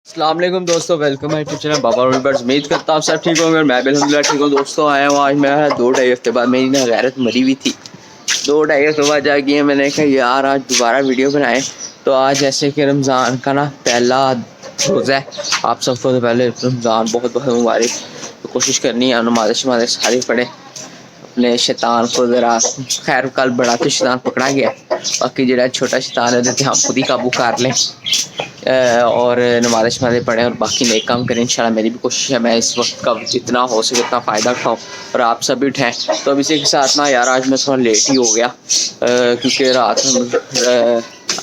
अस्सलाम वालेकुम दोस्तों, वेलकम है यूट्यूब चैनल बाबा बर्ड्स। उम्मीद करता हूँ सब ठीक होंगे और मैं भी अल्हम्दुलिल्लाह ठीक हूँ। दोस्तों आया हूँ आज मैं 2-2.5 हफ्ते बाद, मेरी ना गैरत मरी हुई थी। 2-2.5 हफ्ते बाद जाके है, मैंने कहा यार आज दोबारा वीडियो बनाएं। तो आज जैसे कि रमज़ान का ना पहला रोज़ा है, आप सबको तो पहले रमज़ान बहुत बहुत मुबारक। तो कोशिश करनी है नमाज़ शमाज़ सारी पढ़े, अपने शैतान को ज़रा, खैर कल बड़ा तो शैतान पकड़ा गया, बाकी जो छोटा शैतान है उसे हम खुद ही काबू कर लें और नमाज़ शमाज़ पढ़ें और बाकी नेक काम करें। इंशाल्लाह मेरी भी कोशिश है मैं इस वक्त का जितना हो सके उतना फ़ायदा उठाऊँ और आप सब भी उठाएँ। तो अब इसी के साथ ना यार आज मैं थोड़ा लेट ही हो गया क्योंकि रात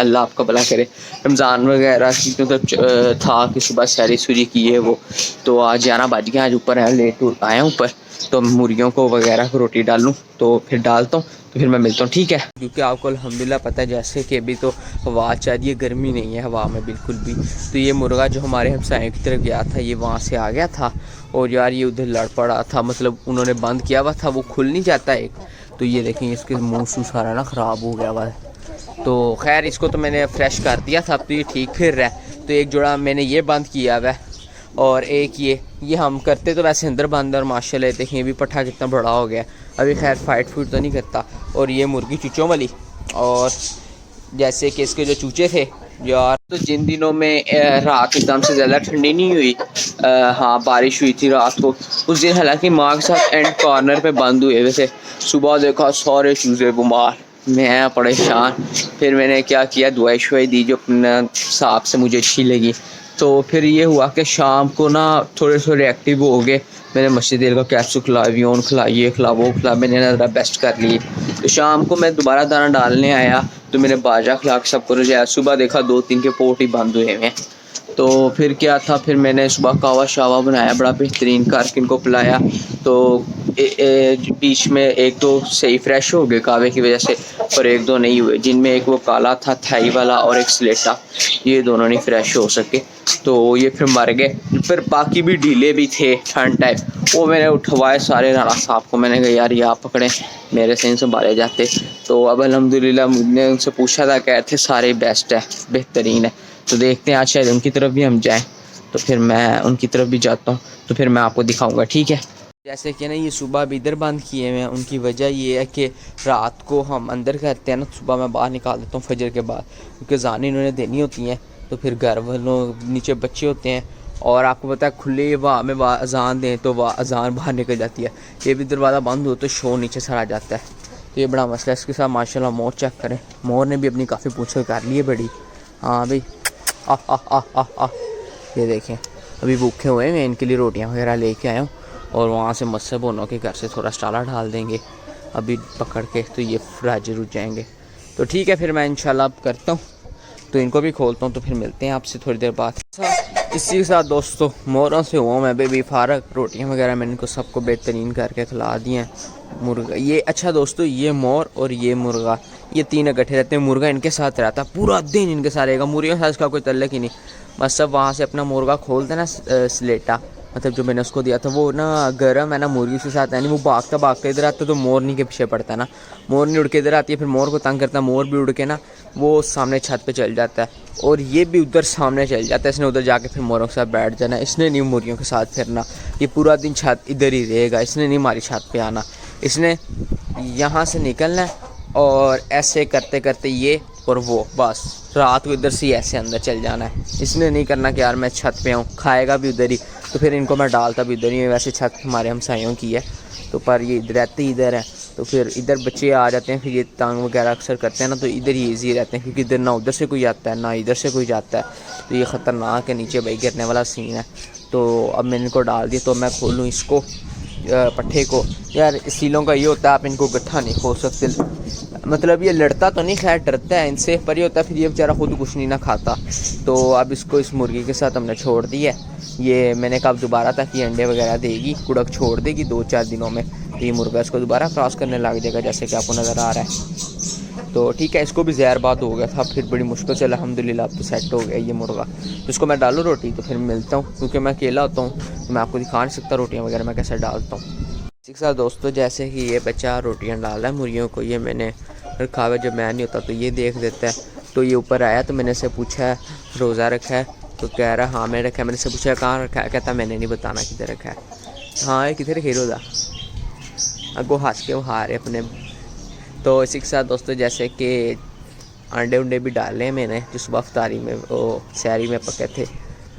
अल्लाह आपका भला करे रमज़ान वगैरह की मतलब था कि सुबह सैरी सूरी की है वो, तो आज 11 बज गया। आज ऊपर है, लेट आया ऊपर, तो मुर्गियों को वगैरह को रोटी डालूँ तो फिर डालता हूँ, तो फिर मैं मिलता हूँ, ठीक है। क्योंकि आपको अल्हम्दुलिल्लाह पता है जैसे कि अभी तो हवा चल रही है, गर्मी नहीं है हवा में बिल्कुल भी। तो ये मुर्गा जो हमारे हमसायों की तरफ गया था ये वहाँ से आ गया था और यार ये उधर लड़ पड़ा था, मतलब उन्होंने बंद किया हुआ था, वो खुल नहीं जाता एक। तो ये देखें इसके मुँह से सारा ना ख़राब हो गया हुआ है। तो खैर इसको तो मैंने फ्रेश कर दिया था, अब तो ये ठीक फिर रहा है। तो एक जोड़ा मैंने ये बंद किया हुआ है और एक ये हम करते तो वैसे अंदर बंद, और माशाल्लाह देखें ये भी पट्ठा कितना बड़ा हो गया। अभी खैर फाइट फूट तो नहीं करता। और ये मुर्गी चूचों वाली, और जैसे कि इसके जो चूचे थे यार, तो जिन दिनों में रात एकदम से ज़्यादा ठंडी नहीं हुई, हाँ बारिश हुई थी रात को, उस दिन हालांकि माँ के साथ एंड कॉर्नर पे बंद हुए हुए थे। सुबह देखा सारे चूजे बीमार, मैं परेशान। फिर मैंने क्या किया, दवाई शवाई दी जो अपने हिसाब से मुझे अच्छी लगी। तो फिर ये हुआ कि शाम को ना थोड़े थोड़े एक्टिव हो गए। मैंने मस्जिद तेल का कैप्सूल खिलाया, वियोन खिलाई, ये खिला वो खिला, मैंने ज़रा बेस्ट कर लिए। तो शाम को मैं दोबारा दाना डालने आया तो मैंने बाजरा खिला के सबको रजाया। सुबह देखा 2-3 के पोट ही बंद हुए हैं। तो फिर क्या था, फिर मैंने सुबह कावा शावा बनाया बड़ा बेहतरीन करके इनको पिलाया। तो बीच में एक दो सही फ्रेश हो गए कावे की वजह से, और एक दो नहीं हुए, जिनमें एक वो काला था थाई वाला और एक स्लेटा, ये दोनों नहीं फ्रेश हो सके, तो ये फिर मर गए। फिर बाकी भी ढीले भी थे ठंड टाइप, वो मैंने उठवाए सारे राणा साहब को। मैंने कहा यार ये आप पकड़ें, मेरे से इनसे संभाले जाते। तो अब अल्हम्दुलिल्लाह मैंने उनसे पूछा था, कहते सारे बेस्ट है, बेहतरीन है। तो देखते हैं आज शायद उनकी तरफ भी हम जाएं, तो फिर मैं उनकी तरफ भी जाता हूँ, तो फिर मैं आपको दिखाऊंगा, ठीक है। जैसे कि ना ये सुबह भी इधर बंद किए हुए हैं, उनकी वजह ये है कि रात को हम अंदर करते हैं ना, सुबह मैं बाहर निकाल देता हूँ फजर के बाद, क्योंकि जान इन्होंने देनी होती हैं। तो फिर घर वालों नीचे बच्चे होते हैं, और आपको पता है खुले हवा में अजान दें तो वह अजान बाहर निकल जाती है। ये भी दरवाज़ा बंद हो तो शोर नीचे सर आ जाता है। तो ये बड़ा मसला है। इसके साथ माशाल्लाह मोर चेक करें, मोर ने भी अपनी काफ़ी पूछल कर ली है बड़ी। हाँ भाई ये देखें अभी भूखे हुए हैं, मैं इनके लिए रोटियां वगैरह लेके आया हूँ, और वहाँ से मस्से बोनों के घर से थोड़ा स्टाला डाल देंगे अभी पकड़ के, तो ये राजे रुझ जाएंगे। तो ठीक है, फिर मैं इंशाल्लाह अब करता हूँ, तो इनको भी खोलता हूँ, तो फिर मिलते हैं आपसे थोड़ी देर बाद। इसी के साथ दोस्तों मोरों से हुआ मैं भी फारग, रोटियाँ वगैरह मैंने इनको सबको बेहतरीन करके खिला दी हैं। मुर्गा ये, अच्छा दोस्तों ये मोर और ये मुर्गा, ये तीन इकट्ठे रहते हैं। मुर्गा इनके साथ रहता है पूरा दिन, इनके साथ रहेगा, मुर्गियों के साथ इसका कोई तल्लक ही नहीं। बस सब वहाँ से अपना मुर्गा खोलते ना, स्लेटा मतलब जो मैंने उसको दिया था वो ना गर्म है ना, मुर्गी के साथ है नहीं, वो भागता भागता इधर आता तो मोरनी के पीछे पड़ता है ना, मोरनी उड़ के इधर आती है, फिर मोर को तंग करता है, मोर भी उड़ के ना वो सामने छत पे चल जाता है, और ये भी उधर सामने चल जाता है। इसने उधर जाके फिर मोरों के साथ बैठ जाना, इसने नहीं मुर्गियों के साथ फिरना, ये पूरा दिन छत इधर ही रहेगा, इसने नहीं हमारी छत पे आना, इसने यहाँ से निकलना है और ऐसे करते करते ये और वो बस रात को इधर से ऐसे अंदर चल जाना है। इसने नहीं करना कि यार मैं छत पे आऊँ, खाएगा भी उधर ही, तो फिर इनको मैं डालता भी उधर ही। वैसे छत हमारे हमसायों की है, तो पर ये रहते ही इधर है, तो फिर इधर बच्चे आ जाते हैं, फिर ये तंग वगैरह अक्सर करते हैं ना, तो इधर ही ईजी रहते हैं, क्योंकि इधर ना उधर से कोई आता है ना इधर से कोई जाता है, तो ये ख़तरनाक है, नीचे भाई गिरने वाला सीन है। तो अब मैंने इनको डाल दिया, तो मैं खोलूँ इसको पट्ठे को। यार सीलों का ये होता है, आप इनको गट्ठा नहीं खोल सकते, मतलब ये लड़ता तो नहीं, खैर डरता है इनसे, पर ये होता है फिर ये बेचारा खुद कुछ नहीं ना खाता। तो अब इसको इस मुर्गी के साथ हमने छोड़ दिया, ये मैंने कहा दोबारा तक ये अंडे वगैरह देगी, कुड़क छोड़ देगी 2-4 दिनों में, तो ये मुर्गा इसको दोबारा क्रॉस करने लग जाएगा, जैसे कि आपको नज़र आ रहा है। तो ठीक है, इसको भी जहरबाद हो गया था, फिर बड़ी मुश्किल से अल्हम्दुलिल्लाह अब तो सेट हो गया ये मुर्गा। तो इसको मैं डालूँ रोटी, तो फिर मिलता हूँ, क्योंकि मैं अकेला होता हूँ तो मैं आपको दिखा नहीं सकता रोटियाँ वगैरह मैं कैसे डालता हूँ। इसी के साथ दोस्तों जैसे कि ये बच्चा रोटियाँ डाल रहा है मुर्गियों को, ये मैंने रखा हुआ, जब मैं नहीं होता तो ये देख देता है। तो ये ऊपर आया तो मैंने इससे पूछा है रोज़ा रखा है, तो कह रहा हाँ मैंने रखा है। मैंने से पूछा कहाँ रखा है, कहता मैंने नहीं बताना किधर रखा है। हाँ ये किधर खेलो था अगो हंस के वो हारे अपने। तो इसी के साथ दोस्तों जैसे कि अंडे उंडे भी डाले हैं मैंने जो सुबह अफ्तारी में वो सैरी में पके थे।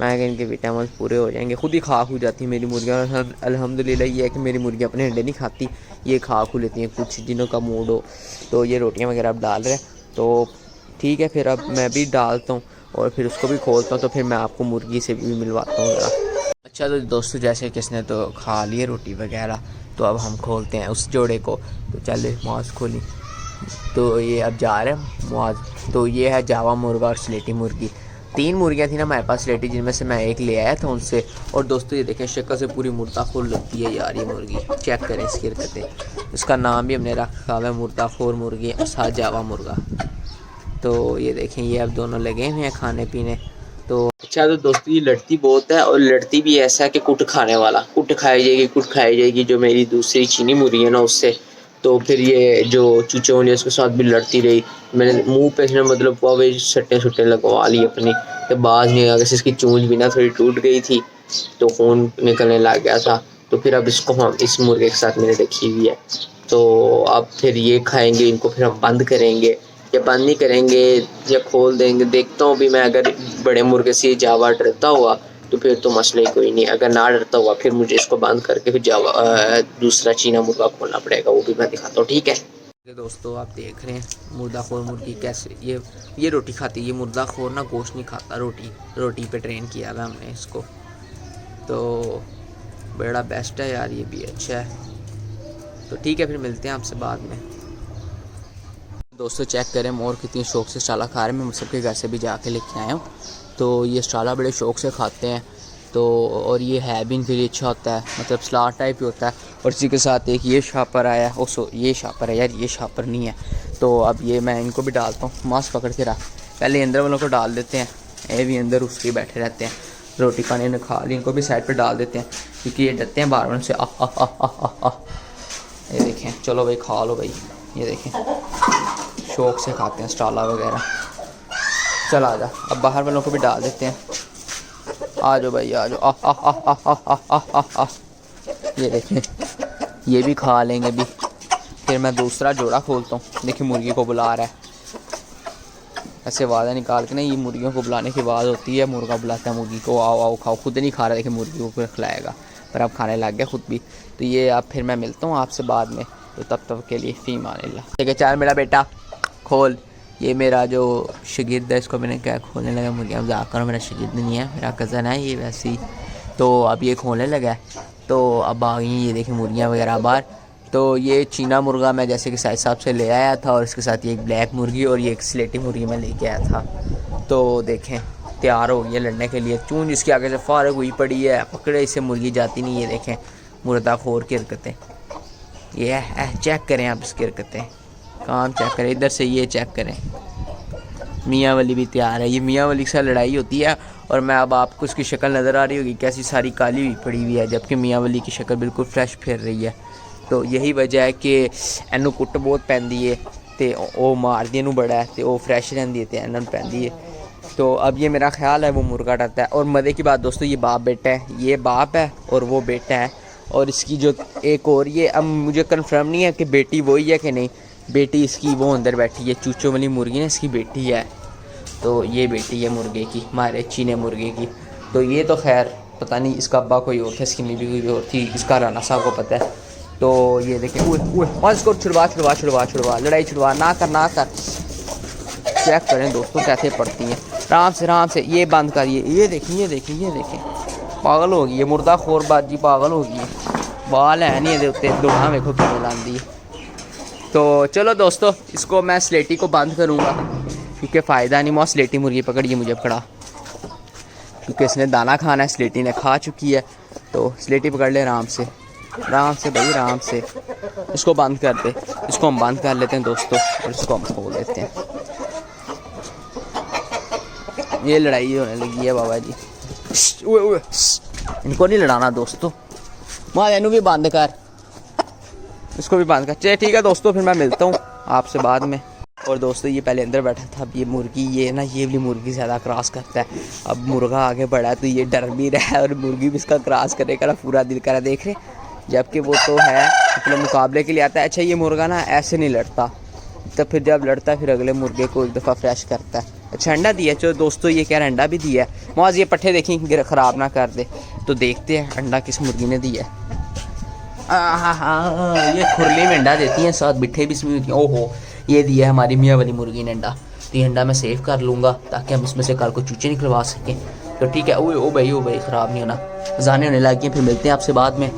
मैं कि इनके विटामिन पूरे हो जाएंगे, खुद ही खा खू जाती मेरी मुर्गियाँ। अल्हम्दुलिल्लाह ये है कि मेरी मुर्गियाँ अपने अंडे नहीं खाती, ये खा खू लेती हैं कुछ जिनों का मूड हो। तो ये रोटियाँ वगैरह अब डाल रहे हैं तो ठीक है, फिर अब मैं भी डालता हूँ और फिर उसको भी खोलता हूँ। तो फिर मैं आपको मुर्गी से भी मिलवाता हूँ ज़रा। अच्छा तो दोस्तों जैसे किसने तो खा लिए रोटी वगैरह, तो अब हम खोलते हैं उस जोड़े को। तो चले मुआज़ खोली, तो ये अब जा रहे हैं मुआज़। तो ये है जावा मुर्गा और स्लेटी मुर्गी। 3 मुर्गियाँ थी ना हमारे पास स्लेटी, जिनमें से मैं एक ले आया था उनसे। और दोस्तों ये देखें शक्ल से पूरी मुर्दाखोर लगती है यार ये मुर्गी, चेक करें इसकी हरकतें। इसका नाम भी हमने रखा हुआ है मुर्दाखोर मुर्गी और साथ जावा मुर्गा। तो ये देखें ये अब दोनों लगे हुए हैं खाने पीने। तो अच्छा तो दोस्तों ये लड़ती बहुत है और लड़ती भी ऐसा है कि कुट खाने वाला, कुट खाई जाएगी कुट खाई जाएगी जो मेरी दूसरी चीनी मुर्गी है ना उससे। तो फिर ये जो चूचे होने उसके साथ भी लड़ती रही। मैंने मुंह पे इसने मतलब वो सट्टे सुट्टे लगवा ली अपनी, तो बाज नहीं आ गया, इसकी चूंज भी ना थोड़ी टूट गई थी तो खून निकलने लग गया था। तो फिर अब इसको हम इस मुर्गे के साथ मैंने रखी हुई है। तो अब फिर ये खाएंगे, इनको फिर हम बंद करेंगे या बंद नहीं करेंगे या खोल देंगे, देखता हूँ भी मैं। अगर बड़े मुर्गे से जावा डरता हुआ तो फिर तो मसला ही कोई नहीं, अगर ना डरता हुआ फिर मुझे इसको बंद करके फिर जावा दूसरा चीना मुर्गा खोलना पड़ेगा, वो भी मैं दिखाता हूँ, ठीक है। दोस्तों आप देख रहे हैं मुर्दाखोर मुर्गी कैसे ये रोटी खाती है। ये मुर्दाखोर ना गोश्त नहीं खाता, रोटी पे ट्रेन किया हुआ हमने इसको। तो बड़ा बेस्ट है यार, ये भी अच्छा है। तो ठीक है फिर मिलते हैं आपसे बाद में। दोस्तों चेक करें मोर कितनी शौक से स्टाला खा रहे हैं। मैं सबके घर से भी जाके लेके आया हूँ। तो ये स्टाला बड़े शौक से खाते हैं। तो और ये है भी इनके लिए अच्छा होता है, मतलब सलाद टाइप ही होता है। और इसी के साथ एक ये शापर आया है, ओसो ये शापर है यार, ये शापर नहीं है। तो अब ये मैं इनको भी डालता हूँ, मांस पकड़ के रख, पहले अंदर वालों को डाल देते हैं। ये भी अंदर उसके बैठे रहते हैं, रोटी खाने ने खा ली, इनको भी साइड पर डाल देते हैं क्योंकि ये डरते हैं बार से। ये देखें, चलो भाई खा लो भाई, ये देखें शौक से खाते हैं स्टाला वगैरह। चल आ जा, अब बाहर वालों को भी डाल देते हैं। आ जाओ भाई आ जाओ। ये देखें ये भी खा लेंगे भी। फिर मैं दूसरा जोड़ा खोलता हूँ। देखिए मुर्गी को बुला रहा है, ऐसे वादा निकाल के ना, ये मुर्गियों को बुलाने की आवाज़ होती है, मुर्गा बुलाता है मुर्गी को, आओ आओ खाओ। खुद नहीं खा रहा, देखिए मुर्गी को खिलाएगा, पर अब खाने लग गया खुद भी। तो ये अब फिर मैं मिलता हूँ आपसे बाद में। तो तब तक के लिए फ़ी मानिल्लाह। ठीक है चल मेरा बेटा खोल। ये मेरा जो शागिर्द है इसको मैंने क्या खोलने लगा मुर्गियाँ, मजाक करो, मेरा शागिर्द नहीं है, मेरा कज़न है ये वैसे ही। तो अब ये खोलने लगा है। तो अब आ गई ये देखिए मुर्गियाँ वगैरह बाहर। तो ये चीना मुर्गा मैं जैसे कि साइज साहब से ले आया था, और इसके साथ ये एक ब्लैक मुर्गी और ये एक स्लेटी मुर्गी मैं लेके आया था। तो देखें तैयार हो गई है लड़ने के लिए। चूंज इसके आगे से फारग हुई पड़ी है, पकड़े इसे मुर्गी जाती नहीं। ये देखें मुर्दाखोर की हरकतें, ये है चेक करें आप इसकी हरकतें, काम चेक करें, इधर से ये चेक करें। मियाँ वाली भी तैयार है। ये मियाँ वाली से लड़ाई होती है और मैं अब आपको उसकी शक्ल नज़र आ रही होगी कैसी सारी काली हुई पड़ी हुई है, जबकि मियाँ वाली की शक्ल बिल्कुल फ्रेश फिर रही है। तो यही वजह है कि इनू कुट बहुत पैंदी है तो वो मारदी इनू बड़ा है, तो वो फ्रेश रहती है तो इन्होंने पैंदी है। तो अब ये मेरा ख्याल है वो मुर्गा डरता है। और मज़े की बात दोस्तों ये बाप बेटा है, ये बाप है और वो बेटा है। और इसकी जो एक और ये, अब मुझे कंफर्म नहीं है कि बेटी वही है कि नहीं, बेटी इसकी वो अंदर बैठी है, चूचों वाली मुर्गी ना इसकी बेटी है। तो ये बेटी है मुर्गे की, हमारे चीने मुर्गे की। तो ये तो खैर पता नहीं इसका अब्बा कोई और था, इसकी बीवी कोई और थी, इसका राना साहब को पता है। तो ये देखें इसको छुड़वा लड़ाई छुड़वा ना कर। चेक करें दोस्तों कैसे पड़ती हैं, आराम से ये बंद करिए। ये देखें पागल होगी ये मुर्दाखोर बाजी, पागल होगी है। बाल है नहीं उत्ते दुआ वेखो कितने लाती है। तो चलो दोस्तों इसको मैं स्लेटी को बंद करूँगा क्योंकि फ़ायदा नहीं। मैं स्लेटी मुर्गी पकड़िए मुझे पकड़ा, क्योंकि इसने दाना खाना है, स्लेटी ने खा चुकी है। तो स्लेटी पकड़ ले आराम से भाई आराम से। इसको बंद कर दे, इसको हम बंद कर लेते हैं दोस्तों और इसको हम खोल देते हैं। ये लड़ाई होने लगी है बाबा जी, इनको नहीं लड़ाना दोस्तों। माँ इनू भी बंद कर, इसको भी बंद कर। चलिए ठीक है दोस्तों फिर मैं मिलता हूँ आपसे बाद में। और दोस्तों ये पहले अंदर बैठा था, अब ये मुर्गी ये ना ये वाली मुर्गी ज़्यादा क्रॉस करता है। अब मुर्गा आगे बढ़ा है तो ये डर भी रहा है और मुर्गी भी इसका क्रॉस करने का पूरा दिल करा, देख रहे, जबकि वो तो है मतलब मुकाबले के लिए आता है। अच्छा ये मुर्गा ना ऐसे नहीं लड़ता, तो फिर जब लड़ता है फिर अगले मुर्गे को एक दफ़ा फ्रेश करता है। अच्छा अंडा दिया, चलो दोस्तों ये कह रहा है अंडा भी दिया है। मौज ये पट्ठे देखें ख़राब ना कर दे, तो देखते हैं अंडा किस मुर्गी ने दिया है। हाँ ये खुरली में अंडा देती हैं, साथ बिट्ठे भी इसमें होती हैं। ओहो ये दिया है हमारी मियाँ वाली मुर्गी ने अंडा, तो ये अंडा मैं सेव कर लूँगा ताकि हम इसमें से कल को चूचे निकलवा सकें। तो ठीक है, ओ भाई ख़राब नहीं होना, जाने होने लगी हैं, फिर मिलते हैं आपसे बाद में।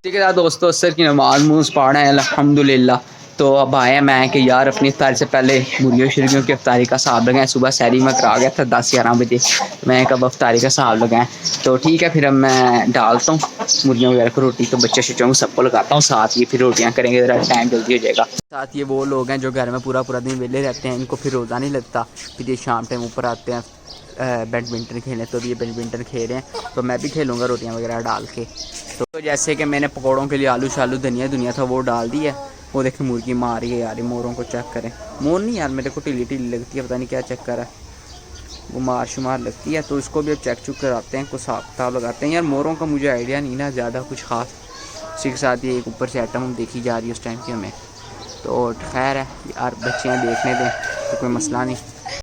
ठीक है दोस्तों, असर की नमाज मूज़ पढ़ा है अल्हम्दुलिल्लाह। तो अब आए मैं कि यार अपनी इफ्तारी से पहले मुर्गियों शुर्गियों की इफ्तारी का हिसाब लगाएं। सुबह सैरी में करा गया था 10-11 बजे, मैं कब इफ्तारी का हिसाब लगाएं। तो ठीक है फिर अब मैं डालता हूँ मुर्गियों वगैरह को रोटी, तो बच्चे शच्चों को सबको लगाता हूँ साथ, ये फिर रोटियाँ करेंगे, ज़रा टाइम जल्दी हो जाएगा। साथ ये वो लोग हैं जो घर में पूरा दिन वेले रहते हैं, इनको फिर रोज़ा नहीं लगता, फिर ये शाम टाइम ऊपर आते हैं बैडमिंटन खेलने। तो ये बैडमिंटन खेल रहे हैं, तो मैं भी खेलूँगा रोटियाँ वगैरह डाल के। तो जैसे कि मैंने पकौड़ों के लिए आलू शालू धनिया था वो डाल दिया, वो देखें मुर्गी मार रही है यार, मोरों को चेक करें। मोर नहीं यार मेरे को ढीली लगती है, पता नहीं क्या चक्कर है, वो मार शुमार लगती है। तो इसको भी अब चेक चुक कराते हैं, कुछ हिसाब किताब लगाते हैं। यार मोरों का मुझे आइडिया नहीं ना ज़्यादा कुछ ख़ास, उसी के साथ ये एक ऊपर से आइटम देखी जा रही है उस टाइम की हमें। तो खैर है यार, बच्चियाँ देखने दें तो कोई मसला नहीं।